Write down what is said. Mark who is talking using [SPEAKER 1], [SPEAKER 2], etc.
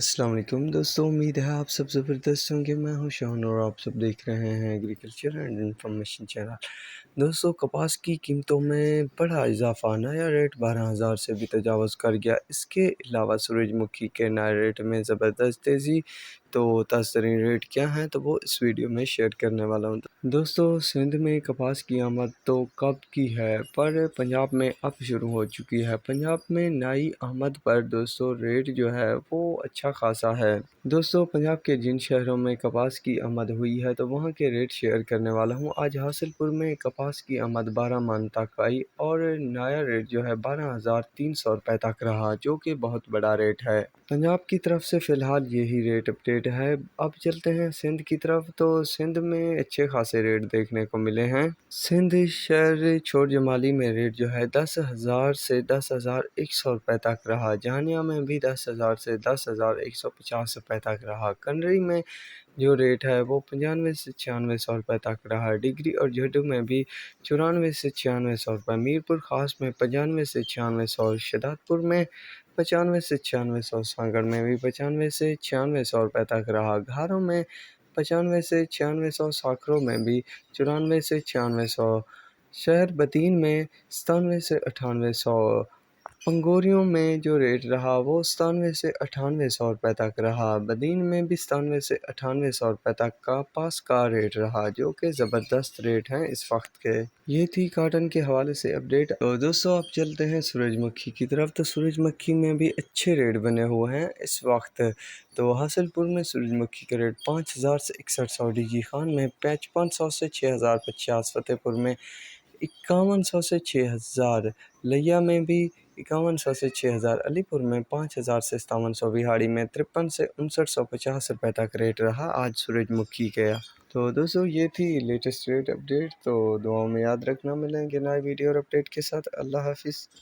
[SPEAKER 1] السلام علیکم دوستوں، امید ہے آپ سب زبردست ہوں گے۔ میں ہوں شاہن اور آپ سب دیکھ رہے ہیں ایگریکلچر اینڈ انفارمیشن چینل۔ دوستوں، کپاس کی قیمتوں میں بڑا اضافہ، نیا ریٹ 12,000 سے بھی تجاوز کر گیا۔ اس کے علاوہ سورج مکھی کے نئے ریٹ میں زبردست تیزی۔ تو تازہ ترین ریٹ کیا ہیں تو وہ اس ویڈیو میں شیئر کرنے والا ہوں۔ دوستوں، سندھ میں کپاس کی آمد تو کب کی ہے، پر پنجاب میں اب شروع ہو چکی ہے۔ پنجاب میں نئی آمد پر دوستوں ریٹ جو ہے وہ اچھا خاصا ہے۔ دوستوں، پنجاب کے جن شہروں میں کپاس کی آمد ہوئی ہے تو وہاں کے ریٹ شیئر کرنے والا ہوں۔ آج حاصل پور میں کپاس کی آمد 12 من تک آئی اور نیا ریٹ جو ہے 12,300 روپے تک رہا، جو کہ بہت بڑا ریٹ ہے۔ پنجاب کی طرف سے فی الحال یہی ریٹ اپڈیٹ ہے۔ اب چلتے ہیں سندھ کی طرف، تو سندھ میں اچھے خاصے ریٹ دیکھنے کو ملے ہیں۔ سندھ شہر چھوڑ جمالی میں ریٹ جو ہے 10,000 سے 10,100 روپے تک رہا۔ جہانیہ میں بھی 10,000 سے 10,150 روپے تک رہا۔ کنڈری میں جو ریٹ ہے وہ 95 سے 9600 روپے تک رہا۔ ڈگری اور جھڈو میں بھی 94 سے 9600 روپے۔ میرپور خاص میں 95 سے 9600۔ شہداد پور میں 95 سے 9600۔ سانگڑ میں بھی 95 سے 9600 روپے تک رہا۔ گھاروں میں 95 سے 9600۔ ساکھروں میں بھی 94 سے 9600۔ شہر بدین میں 97 سے 9800۔ پنگوریوں میں جو ریٹ رہا وہ 97 سے 9800 روپے تک رہا۔ بدین میں بھی 97 سے 9800 روپے تک کا پاس کا ریٹ رہا، جو کہ زبردست ریٹ ہیں اس وقت کے۔ یہ تھی کاٹن کے حوالے سے اپڈیٹ۔ تو دوستوں، اب چلتے ہیں سورج مکھی کی طرف۔ تو سورج مکھی میں بھی اچھے ریٹ بنے ہوئے ہیں اس وقت۔ تو حاصل پور میں سورج مکھی کا ریٹ 5,000 سے 6100۔ ڈیجی خان میں 5500 سے 6,050۔ فتح پور میں 5100 سے 6,000۔ لیا میں بھی 5100 سے 6,000۔ علی پور میں 5,000 سے 5700۔ بہاڑی میں 53 سے 5950 روپے تک ریٹ رہا آج سورج مکھی کا۔ تو دوستوں، یہ تھی لیٹسٹ ریٹ اپڈیٹ۔ تو دعاؤں میں یاد رکھنا، ملیں گے نئے ویڈیو اور اپڈیٹ کے ساتھ۔ اللہ حافظ۔